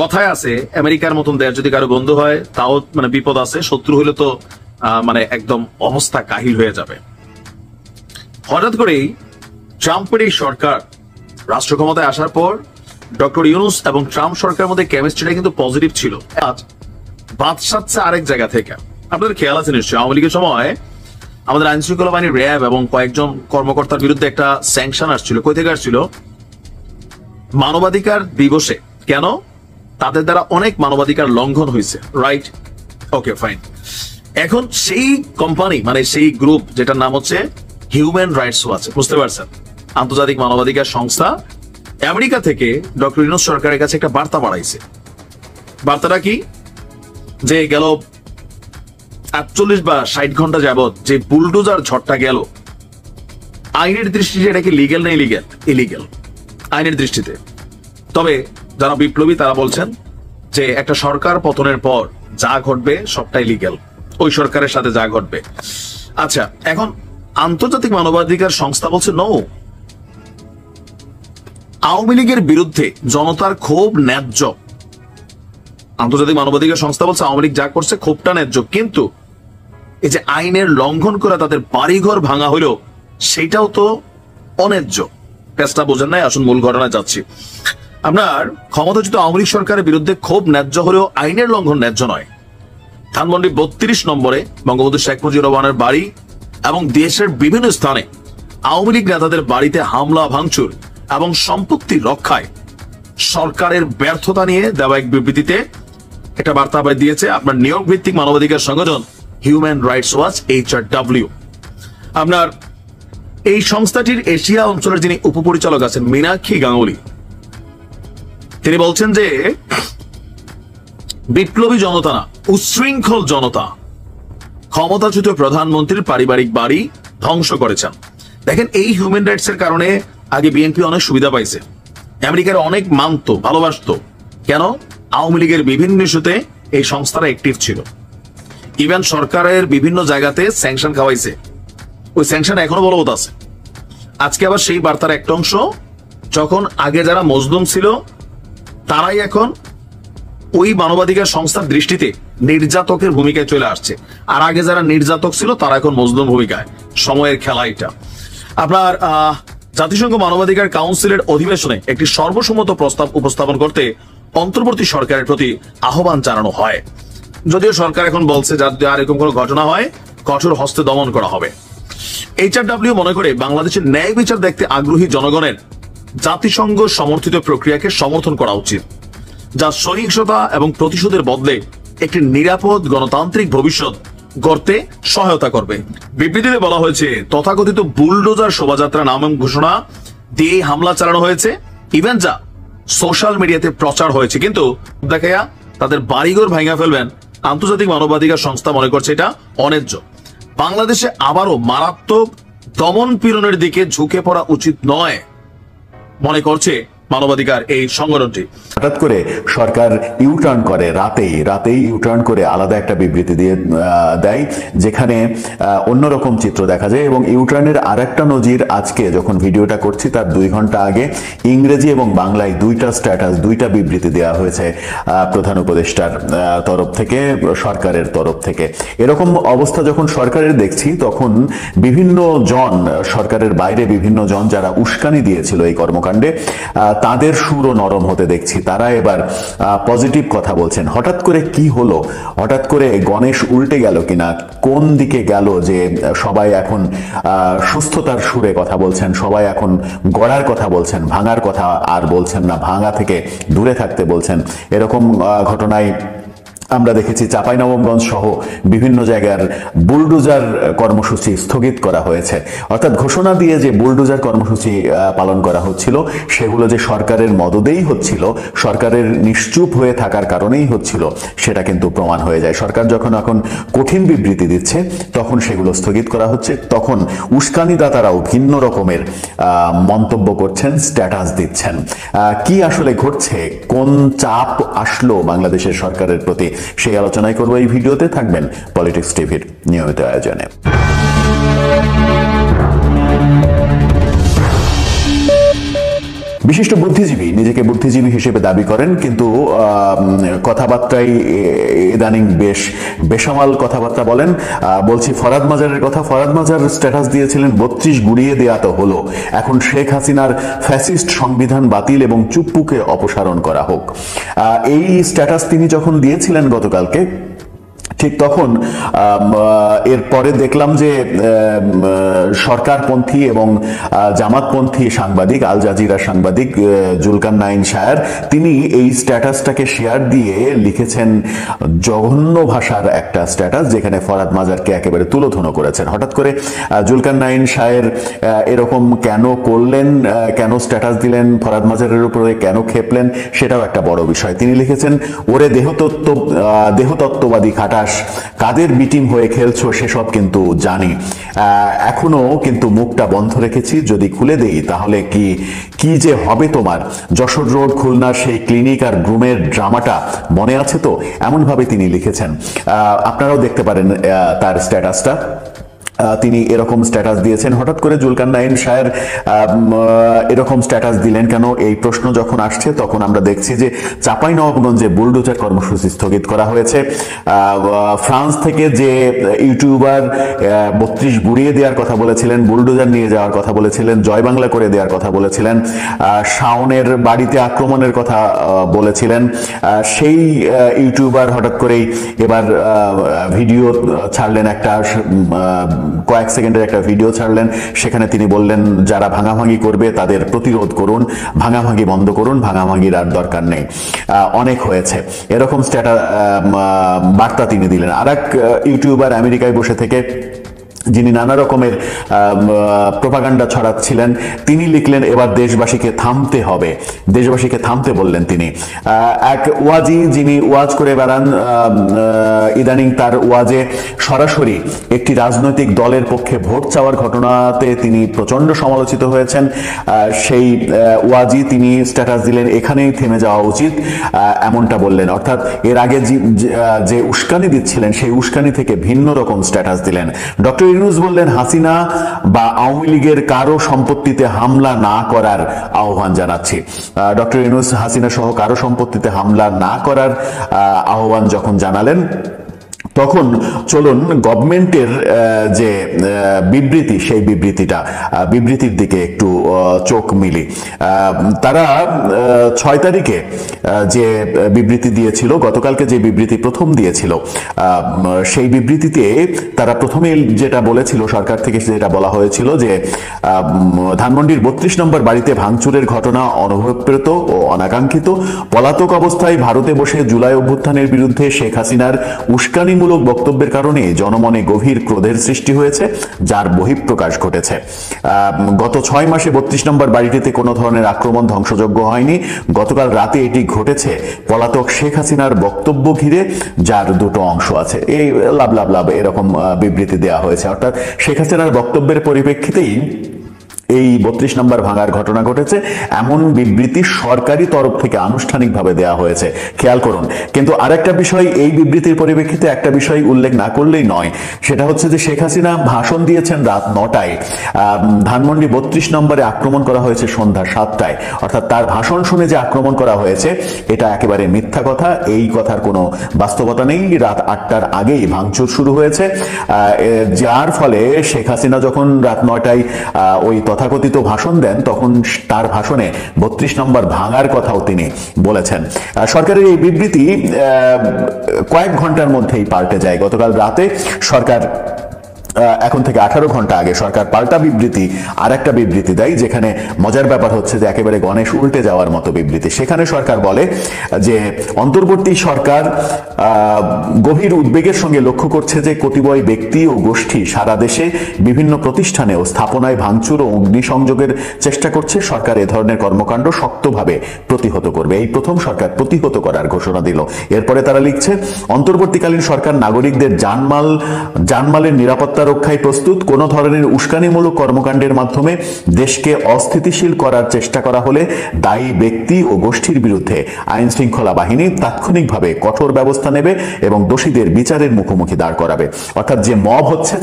কথায় আছে আমেরিকার মতন দেশ যদি কারো বন্ধু হয় তাও মানে বিপদ আছে, শত্রু হইলে তো মানে একদম অবস্থা কাহিল হয়ে যাবে। হঠাৎ করেই ট্রাম্পের এই সরকার রাষ্ট্র ক্ষমতায় আসার পর ডক্টর ইউনুস এবং ট্রাম্প সরকারের মধ্যে কেমিস্ট্রিটা কিন্তু পজিটিভ ছিল। আজ বাদ সাধছে আরেক জায়গা থেকে। আপনাদের খেয়াল আছে নিশ্চয়ই, আওয়ামী লীগের সময় আমাদের আইন শৃঙ্খলা বাহিনী র্যাব এবং কয়েকজন কর্মকর্তার বিরুদ্ধে একটা স্যাংশন আসছিল। কই থেকে আসছিল? মানবাধিকার দিবসে। কেন? তাদের দ্বারা অনেক মানবাধিকার লঙ্ঘন হয়েছে, রাইট? ওকে, ফাইন। এখন সেই কোম্পানি মানে সেই গ্রুপ যেটার নাম হচ্ছে হিউম্যান রাইটস ওয়াচ, বুঝতে পারছেন, আন্তর্জাতিক মানবাধিকার সংস্থা, আমেরিকা থেকে ডক্টর ইউনুস সরকারের কাছে একটা বার্তা বাড়াইছে। বার্তাটা কি? যে গেল ৪৮ বা ৬০ ঘন্টা যাবত যে বুলডোজার ঝড়টা গেল, আইনের দৃষ্টিতে এটা কি লিগ্যাল না ইলিগ্যাল? ইলিগ্যাল আইনের দৃষ্টিতে। তবে যারা বিপ্লবী তারা বলছেন যে একটা সরকার পতনের পর যা ঘটবে সবটাই লিগ্যাল, ওই সরকারের সাথে যা ঘটবে। আচ্ছা, এখন আন্তর্জাতিক মানবাধিকার সংস্থা বলছে নো, আওয়ামী লীগের বিরুদ্ধে জনতার ক্ষোভ ন্যায্য। আন্তর্জাতিক মানবাধিকার সংস্থা বলছে আওয়ামী লীগ যা করছে ক্ষোভটা ন্যায্য, কিন্তু এই যে আইনের লঙ্ঘন করে তাদের বাড়িঘর ভাঙা হইলো সেটাও তো অন্যায্য। পেছটা বোঝেন নাই, আসুন মূল ঘটনায় যাচ্ছি। আপনার ক্ষমতাচ্যুত আওয়ামী লীগ সরকারের বিরুদ্ধে ক্ষোভ ন্যায্য হলেও আইনের লঙ্ঘন ন্যায্য নয়। ধানমন্ডি ৩২ নম্বরে বঙ্গবন্ধু শেখ মুজিবুর রহমানের বাড়ি এবং দেশের বিভিন্ন স্থানে আওয়ামী লীগ নেতাদের বাড়িতে হামলা ভাঙচুর এবং সম্পত্তি রক্ষায় সরকারের ব্যর্থতা নিয়ে দেওয়া এক বিবৃতিতে একটা বার্তা দিয়েছে আপনার নিউ ইয়র্ক ভিত্তিক মানবাধিকার সংগঠন হিউম্যান রাইটস ওয়াচ, HRW। আপনার এই সংস্থাটির এশিয়া অঞ্চলের যিনি উপপরিচালক আছেন মীনাক্ষী গাঙ্গুলি, তিনি বলছেন যে বিপ্লবী জনতা না, উচ্ছৃঙ্খল জনতা ক্ষমতাচ্যুত প্রধানমন্ত্রীর পারিবারিক বাড়ি ধ্বংস করেছেন। দেখেন, এই হিউম্যান রাইটস এর কারণে আগে বিএনপি অনেক সুবিধা পাইছে, আমেরিকার অনেক মানত ভালোবাসত। কেন? আওয়ামী লীগের বিভিন্ন ইস্যুতে এই সংস্থাটা অ্যাক্টিভ ছিল। ইভেন সরকারের বিভিন্ন জায়গাতে স্যাংশন খাওয়াইছে, ওই স্যাংশন এখনো বলবৎ আছে। আজকে আবার সেই বার্তার একটা অংশ, যখন আগে যারা মজলুম ছিল তারাই এখন ওই মানবাধিকার সংস্থার দৃষ্টিতে নির্যাতকের ভূমিকায় চলে আসছে, আর আগে যারা নির্যাতক ছিল তারা এখন মজলুম ভূমিকায়। সময়ের খেলা এটা। আপনার জাতিসংঘ মানবাধিকার কাউন্সিলের অধিবেশনে একটি সর্বসম্মত প্রস্তাব উপস্থাপন করতে অন্তর্বর্তী সরকারের প্রতি আহ্বান জানানো হয়। যদিও সরকার এখন বলছে যাতে আর এরকম কোনো ঘটনা হয় কঠোর হস্তে দমন করা হবে। HRW মনে করে বাংলাদেশের ন্যায় বিচার দেখতে আগ্রহী জনগণের জাতিসংঘ সমর্থিত প্রক্রিয়াকে সমর্থন করা উচিত, যা সহিংসতা এবং প্রতিশোধের বদলে একটি নিরাপদ গণতান্ত্রিক ভবিষ্যৎ গড়তে সহায়তা করবে। বিবৃতিতে বলা হয়েছে তথাকথিত বুলডোজার শোভাযাত্রা নামক ঘোষণা দিয়ে হামলা চালানো হয়েছে, ইভেন যা সোশ্যাল মিডিয়াতে প্রচার হয়েছে, কিন্তু দেখাইয়া তাদের বাড়িঘর ভাঙা ফেলবেন। আন্তর্জাতিক মানবাধিকার সংস্থা মনে করছে এটা অন্যায্য। বাংলাদেশে আবারও মারাত্মক দমন পীড়নের দিকে ঝুঁকে পড়া উচিত নয় মনে করছে মানবাধিকার এই সংগঠনটি। হঠাৎ করে সরকার ইউটার্ন করে, রাতেই ইউটার্ন করে আলাদা একটা বিবৃতি দিয়ে দেয়, যেখানে অন্যরকম চিত্র দেখা যায়। এবং ইউটার্নের আরেকটা নজির আজকে যখন ভিডিওটা করছি তার 2 ঘন্টা আগে ইংরেজি এবং বাংলায় দুইটা স্ট্যাটাস, দুইটা বিবৃতি দেওয়া হয়েছে প্রধান উপদেষ্টার তরফ থেকে, সরকারের তরফ থেকে। এরকম অবস্থা যখন সরকারের দেখছি, তখন বিভিন্ন জন, সরকারের বাইরে বিভিন্ন জন যারা উস্কানি দিয়েছিল এই কর্মকাণ্ডে, তাদের সুরও নরম হতে দেখছি। তারা এবার পজিটিভ কথা বলছেন। হঠাৎ করে কি হলো? হঠাৎ করে গণেশ উল্টে গেল কিনা? কোন দিকে গেল যে সবাই এখন সুস্থতার সুরে কথা বলছেন, সবাই এখন গড়ার কথা বলছেন, ভাঙার কথা আর বলছেন না, ভাঙা থেকে দূরে থাকতে বলছেন। এরকম ঘটনায় আমরা দেখেছি চাঁপাইনবাবগঞ্জ সহ বিভিন্ন জায়গার বুলডোজার কর্মসূচি স্থগিত করা হয়েছে। অর্থাৎ ঘোষণা দিয়ে যে বুলডোজার কর্মসূচি পালন করা হচ্ছিল, সেগুলো যে সরকারের মদদেই হচ্ছিল, সরকারের নিশ্চুপ হয়ে থাকার কারণেই হচ্ছিল, সেটা কিন্তু প্রমাণ হয়ে যায়। সরকার যখন এখন কঠিন বিবৃতি দিচ্ছে, তখন সেগুলো স্থগিত করা হচ্ছে, তখন উস্কানিদাতারাও ভিন্ন রকমের মন্তব্য করছেন, স্ট্যাটাস দিচ্ছেন। কি আসলে ঘটছে? কোন চাপ আসলো বাংলাদেশের সরকারের প্রতি? সেই আলোচনায় করবো এই ভিডিওতে। থাকবেন পলিটিক্স টিভির নিয়মিত আয়োজনে। বিশিষ্ট বুদ্ধিজীবী, নিজেকে বুদ্ধিজীবী হিসেবে দাবি করেন, কিন্তু কথাবার্তায় ইদানিং বেশ বেসামাল কথাবার্তা বলেন। বলছি ফরহাদ মাজারের কথা। ফরহাদ মাজার স্ট্যাটাস দিয়েছিলেন 32 গুড়িয়ে দেয়া তো হলো, এখন শেখ হাসিনার ফ্যাসিস্ট সংবিধান বাতিল এবং চুপ্পুকে অপসারণ করা হোক। এই স্ট্যাটাস তিনি যখন দিয়েছিলেন গতকালকে, ঠিক তখন এরপরে দেখলাম যে সরকারপন্থী এবং জামাতপন্থী সাংবাদিক, আল জাজিরা সাংবাদিক জুলকারনাইন শায়ার, তিনি এই স্ট্যাটাসটাকে শেয়ার দিয়ে লিখেছেন জঘন্য ভাষার একটা স্ট্যাটাস, যেখানে ফরহাদ মাজারকে একেবারে তুলোধুনো করেছেন। হঠাৎ করে জুলকারনাইন শায়ের এরকম কেন করলেন, কেন স্ট্যাটাস দিলেন, ফরহাদ মাজারের উপরে কেন খেপলেন, সেটাও একটা বড় বিষয়। তিনি লিখেছেন, ওরে দেহতত্ত্ববাদী খাটাস, কাদের বিটিম হয়ে খেলছো সেসব কিন্তু জানি, এখনো কিন্তু মুখটা বন্ধ রেখেছি, যদি খুলে দেই তাহলে কি যে হবে তোমার। যশোর রোড খুলনার সেই ক্লিনিক আর গ্রুমের ড্রামাটা মনে আছে তো, এমন ভাবে তিনি লিখেছেন। আপনারাও দেখতে পারেন তার স্ট্যাটাসটা। তিনি এরকম স্ট্যাটাস দিয়েছেন। হঠাৎ করে জুলকারনাইন শায়ের এরকম স্ট্যাটাস দিলেন কেন, এই প্রশ্ন যখন আসছে তখন আমরা দেখছি যে চাঁপাইনবাবগঞ্জে বুলডোজার কর্মসূচি স্থগিত করা হয়েছে। ফ্রান্স থেকে যে ইউটিউবার 32 গুড়িয়ে দেওয়ার কথা বলেছিলেন, বুলডোজার নিয়ে যাওয়ার কথা বলেছিলেন, জয় বাংলা করে দেওয়ার কথা বলেছিলেন, শাওনের বাড়িতে আক্রমণের কথা বলেছিলেন, সেই ইউটিউবার হঠাৎ করেই এবার ভিডিও ছাড়লেন, একটা কয়েক সেকেন্ডের একটা ভিডিও ছাড়লেন। সেখানে তিনি বললেন, যারা ভাঙাভাঙি করবে তাদের প্রতিরোধ করুন, ভাঙাভাঙি বন্ধ করুন, ভাঙাভাঙির আর দরকার নেই, অনেক হয়েছে, এরকম বার্তা তিনি দিলেন। আর এক ইউটিউবার আমেরিকায় বসে থেকে, যিনি নানা রকমের প্রোপাগান্ডা ছড়াচ্ছিলেন, তিনি লিখলেন, এবার দেশবাসীকে থামতে হবে, দেশবাসীকে থামতে বললেন তিনি। এক ওয়াজি, যিনি ওয়াজ করে বেড়ান, ইদানিং তার ওয়াজে সরাসরি একটি রাজনৈতিক দলের পক্ষে ভোট চাওয়ার ঘটনাতে তিনি প্রচন্ড সমালোচিত হয়েছেন। সেই ওয়াজি তিনি স্ট্যাটাস দিলেন, এখানেই থেমে যাওয়া উচিত, এমনটা বললেন। অর্থাৎ এর আগে যে উস্কানি দিচ্ছিলেন, সেই উস্কানি থেকে ভিন্ন রকম স্ট্যাটাস দিলেন। ডক্টর ইউনূস বললেন, হাসিনা বা আওয়ামী লীগের কারো সম্পত্তিতে হামলা না করার আহ্বান জানাচ্ছি। ডক্টর ইউনূস হাসিনা সহ কারো সম্পত্তিতে হামলা না করার আহ্বান যখন জানালেন, তখন চলুন গভর্নমেন্টের যে বিবৃতি, সেই বিবৃতির দিকে একটু চোখ মিলি। তারা 6 তারিখে যে বিবৃতি দিয়েছিল, গতকালকে যে বিবৃতি প্রথম দিয়েছিল, সেই বিবৃতিতে তারা প্রথমে যেটা বলেছিল, সরকার থেকে যেটা বলা হয়েছিল যে ধানমন্ডির 32 নম্বর বাড়িতে ভাঙচুরের ঘটনা অনভিপ্রেত ও অনাকাঙ্ক্ষিত, পলাতক অবস্থায় ভারতে বসে জুলাই অভ্যুত্থানের বিরুদ্ধে শেখ হাসিনার উস্কানিমূলক বক্তব্যের কারণে জনমনে গভীর ক্রোধের সৃষ্টি হয়েছে, যার বহিঃপ্রকাশ ঘটেছে। গত 6 মাসে 32 নম্বর বাড়িটিতে কোনো ধরনের আক্রমণ ধ্বংসযজ্ঞ হয়নি। গতকাল রাতে এটি ঘটেছে পলাতক শেখ হাসিনার বক্তব্য ঘিরে, যার দুটো অংশ আছে। এই লাভ এরকম বিবৃতি দেওয়া হয়েছে। অর্থাৎ শেখ হাসিনার বক্তব্যের পরিপ্রেক্ষিতেই এই 32 নম্বর ভাঙার ঘটনা ঘটেছে, এমন বিবৃতি সরকারি তরফ থেকে আনুষ্ঠানিকভাবে দেওয়া হয়েছে, খেয়াল করুন। কিন্তু আরেকটা বিষয়, এই বিবৃতির পরিপ্রেক্ষিতে একটা বিষয় উল্লেখ না করলেই নয়, সেটা হচ্ছে যে শেখ হাসিনা ভাষণ দিয়েছেন রাত 9টায়, ধানমন্ডি 32 নম্বরে আক্রমণ করা হয়েছে সন্ধ্যা 7টায়। অর্থাৎ তার ভাষণ শুনে যে আক্রমণ করা হয়েছে, এটা একেবারে মিথ্যা কথা, এই কথার কোনো বাস্তবতা নেই। রাত 8টার আগেই ভাঙচুর শুরু হয়েছে, যার ফলে শেখ হাসিনা যখন রাত 9টায় ওই তথাকথিত ভাষণ দেন, তখন তার ভাষণে 32 নম্বর ভাঙার কথাও তিনি বলেছেন। সরকারের এই বিবৃতি কয়েক ঘন্টার মধ্যেই পাল্টে যায়। গতকাল রাতে সরকার, এখন থেকে 18 ঘন্টা আগে সরকার পাল্টা বিবৃতি, আর একটা বিবৃতি দেয়, যেখানে মজার ব্যাপার হচ্ছে যে একেবারে গণেশ উল্টে যাওয়ার মতো বিবৃতি। সেখানে সরকার বলে যে অন্তর্বর্তী সরকার গভীর উদ্বেগের সঙ্গে লক্ষ্য করছে যে কতিপয় ব্যক্তি ও গোষ্ঠী সারা দেশে বিভিন্ন প্রতিষ্ঠানে ও স্থাপনায় ভাঙচুর ও অগ্নিসংযোগের চেষ্টা করছে। সরকার এ ধরনের কর্মকাণ্ড শক্তভাবে প্রতিহত করবে। এই প্রথম সরকার প্রতিহত করার ঘোষণা দিল। এরপরে তারা লিখছে, অন্তর্বর্তীকালীন সরকার নাগরিকদের জানমালের নিরাপত্তার রক্ষায় প্রস্তুত। কোনো ধরনের উস্কানিমূলক কর্মকাণ্ডের মাধ্যমে দেশকে অস্থিতিশীল করার চেষ্টা করা হলে দায়ী ব্যক্তি ও গোষ্ঠীর বিরুদ্ধে আইন শৃঙ্খলা বাহিনী তাৎক্ষণিকভাবে কঠোর ব্যবস্থা নেবে এবং দোষীদের বিচারের মুখোমুখি দাঁড় করাবে। অর্থাৎ যে মব হচ্ছে,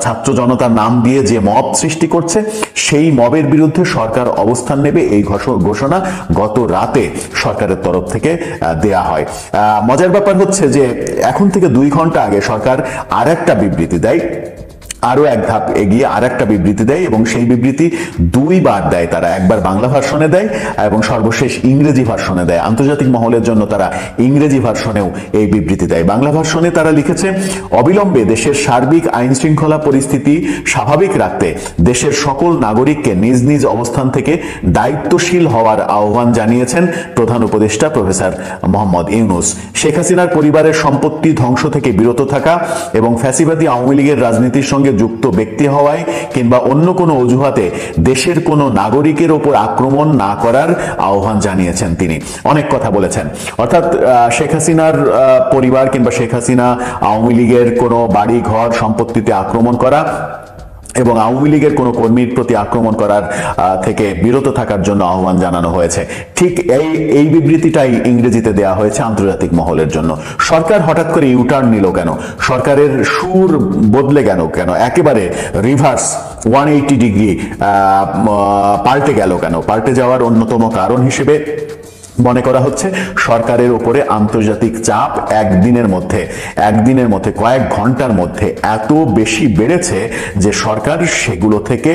ছাত্র জনতার নাম দিয়ে যে মব সৃষ্টি করছে, সেই মবের বিরুদ্ধে সরকার অবস্থান নেবে, এই ঘোষণা গত রাতে সরকারের তরফ থেকে দেয়া হয়। মজার ব্যাপার হচ্ছে যে এখন থেকে 2 ঘন্টা আগে সরকার আর একটা বিবৃতি দেয়, আরো এক ধাপ এগিয়ে আর একটা বিবৃতি দেয়, এবং সেই বিবৃতি 2 বার দেয়। তারা একবার বাংলা ভার্সনে দেয় এবং সর্বশেষ ইংরেজি ভার্সনে দেয়। আন্তর্জাতিক মহলের জন্য তারা ইংরেজি ভার্সনেও এই বিবৃতি দেয়। বাংলা ভার্সনে তারা লিখেছে, অবিলম্বে দেশের সার্বিক আইন শৃঙ্খলা পরিস্থিতি স্বাভাবিক রাখতে দেশের সকল নাগরিককে নিজ নিজ অবস্থান থেকে দায়িত্বশীল হওয়ার আহ্বান জানিয়েছেন প্রধান উপদেষ্টা প্রফেসর মোহাম্মদ ইউনূস। শেখ হাসিনার পরিবারের সম্পত্তি ধ্বংস থেকে বিরত থাকা এবং ফ্যাসিবাদী আওয়ামী লীগের রাজনীতির সঙ্গে যুক্ত ব্যক্তি হওয়ায় কিংবা অন্য কোনো অজুহাতে দেশের কোনো নাগরিকের ওপর আক্রমণ না করার আহ্বান জানিয়েছেন তিনি। অনেক কথা বলেছেন। অর্থাৎ শেখ হাসিনার পরিবার কিংবা শেখ হাসিনা আওয়ামী লীগের কোনো বাড়ি ঘর সম্পত্তিতে আক্রমণ করা এবং আওয়ামী লীগের কোনো কর্মীর প্রতি আক্রমণ করার থেকে বিরত থাকার জন্য আহ্বান জানানো হয়েছে। ঠিক এই বিবৃতিটাই ইংরেজিতে দেয়া হয়েছে আন্তর্জাতিক মহলের জন্য। সরকার হঠাৎ করে ইউটার্ন নিল কেন? সরকারের সুর বদলে কেন একেবারে রিভার্স 180 ডিগ্রি পাল্টে গেল কেন? পাল্টে যাওয়ার অন্যতম কারণ হিসেবে মনে করা হচ্ছে সরকারের উপরে আন্তর্জাতিক চাপ একদিনের মধ্যে কয়েক ঘন্টার মধ্যে এত বেশি বেড়েছে যে সরকার সেগুলো থেকে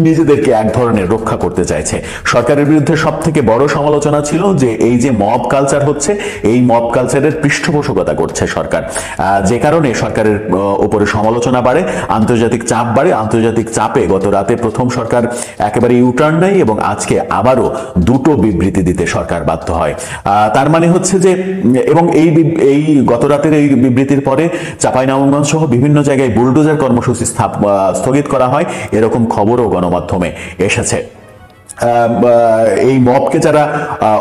নিজেদেরকে এক ধরনের রক্ষা করতে চাইছে। সরকারের বিরুদ্ধে সব থেকে বড় সমালোচনা ছিল যে এই যে মব কালচার হচ্ছে, এই মব কালচারের পৃষ্ঠপোষকতা করছে সরকার, যে কারণে সরকারের উপরে সমালোচনা বাড়ে, আন্তর্জাতিক চাপ বাড়ে। আন্তর্জাতিক চাপে গত রাতে প্রথম সরকার একেবারে ইউটার্ন নেয় এবং আজকে আবারও 2টো বিবৃতি দিতে সরকার বাধ্য হয়। তার মানে হচ্ছে যে, এবং এই গত রাতের এই বিবৃতির পরে চাঁপাইনবাবগঞ্জ সহ বিভিন্ন জায়গায় বুলডোজার কর্মসূচি স্থগিত করা হয়, এরকম খবরও গণমাধ্যমে এসেছে। এই মবকে যারা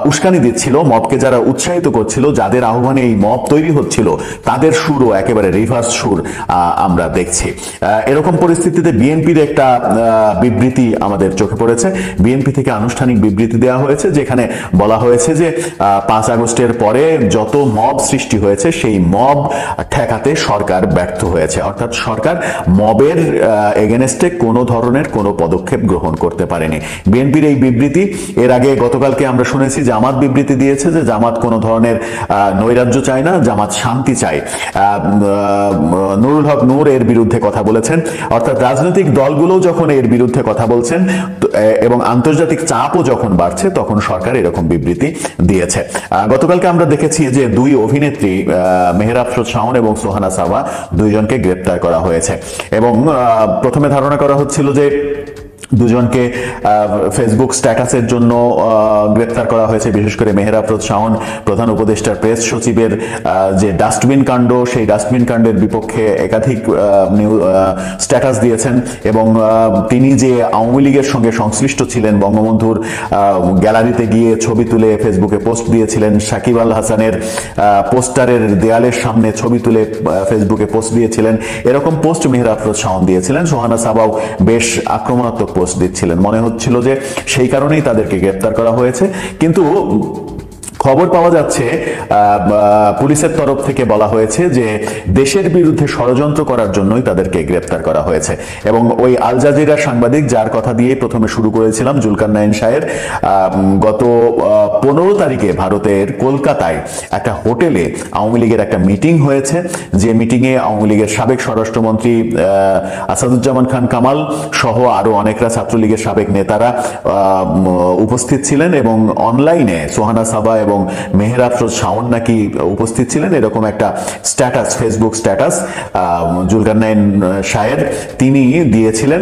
উস্কানি দিচ্ছিল, মবকে যারা উৎসাহিত করছিল, যাদের আহ্বানে এই মব তৈরি হচ্ছিল, তাদের সুরও একেবারে রিভার্স সুর আমরা দেখছি। এরকম পরিস্থিতিতে বিএনপির একটা বিবৃতি আমাদের চোখে পড়েছে। বিএনপি থেকে আনুষ্ঠানিক বিবৃতি দেওয়া হয়েছে, যেখানে বলা হয়েছে যে 5 আগস্টের পরে যত মব সৃষ্টি হয়েছে সেই মব ঠেকাতে সরকার ব্যর্থ হয়েছে। অর্থাৎ সরকার মবের এগেনস্টে কোনো ধরনের কোনো পদক্ষেপ গ্রহণ করতে পারেনি। বিএনপির এই বিবৃতি, এর আগে গতকালকে আমরা শুনেছি জামাত বিবৃতি দিয়েছে যে জামাত কোনো ধরনের নৈরাজ্য চায় না, জামাত শান্তি চায়। নুরুল হক নূর এর বিরুদ্ধে কথা বলেছেন। অর্থাৎ রাজনৈতিক দলগুলো যখন এর বিরুদ্ধে কথা বলছেন এবং আন্তর্জাতিক চাপও যখন বাড়ছে, তখন সরকার এরকম বিবৃতি দিয়েছে। গতকালকে আমরা দেখেছি যে 2 অভিনেত্রী মেহর আফরোজ শাওন এবং সোহানা সাবা, 2 জনকে গ্রেপ্তার করা হয়েছে এবং প্রথমে ধারণা করা হচ্ছিল যে 2 জনকে ফেসবুক স্ট্যাটাসের জন্য গ্রেপ্তার করা হয়েছে। বিশেষ করে মেহর আফরোজ শাওন প্রধান উপদেষ্টার প্রেস সচিবের যে ডাস্টবিন কাণ্ড, সেই ডাস্টবিন কাণ্ডের বিপক্ষে একাধিক স্ট্যাটাস দিয়েছেন এবং তিনি যে আওয়ামী লীগের সঙ্গে সংশ্লিষ্ট ছিলেন, বঙ্গবন্ধুর গ্যালারিতে গিয়ে ছবি তুলে ফেসবুকে পোস্ট দিয়েছিলেন, সাকিব আল হাসানের পোস্টারের দেয়ালের সামনে ছবি তুলে ফেসবুকে পোস্ট দিয়েছিলেন, এরকম পোস্ট মেহর আফরোজ শাওন দিয়েছিলেন। সোহানা সাবাও বেশ আক্রমণাত্মক পোস্ট দিচ্ছিলেন। মনে হচ্ছিল যে সেই কারণেই তাদেরকে গ্রেপ্তার করা হয়েছে। কিন্তু খবর পাওয়া যাচ্ছে পুলিশের তরফ থেকে বলা হয়েছে যে দেশের বিরুদ্ধে ষড়যন্ত্র করার জন্যই তাদেরকে গ্রেপ্তার করা হয়েছে। এবং ওই আল জাজিরার সাংবাদিক, যার কথা দিয়ে প্রথমে শুরু করেছিলাম, জুলকারনাইন শাহের, গত 15 তারিখে ভারতের কলকাতায় একটা হোটেলে আওয়ামী লীগের একটা মিটিং হয়েছে, যে মিটিংয়ে আওয়ামী লীগের সাবেক স্বরাষ্ট্রমন্ত্রী আসাদুজ্জামান খান কামাল সহ আরো অনেকরা ছাত্রলীগের সাবেক নেতারা উপস্থিত ছিলেন এবং অনলাইনে সোহানা সাবা এবং মেহর আফরোজ শাওন নাকি উপস্থিত ছিলেন, এরকম একটা স্ট্যাটাস, ফেসবুক স্ট্যাটাস জুলকারনাইন শাহের তিনি দিয়েছিলেন।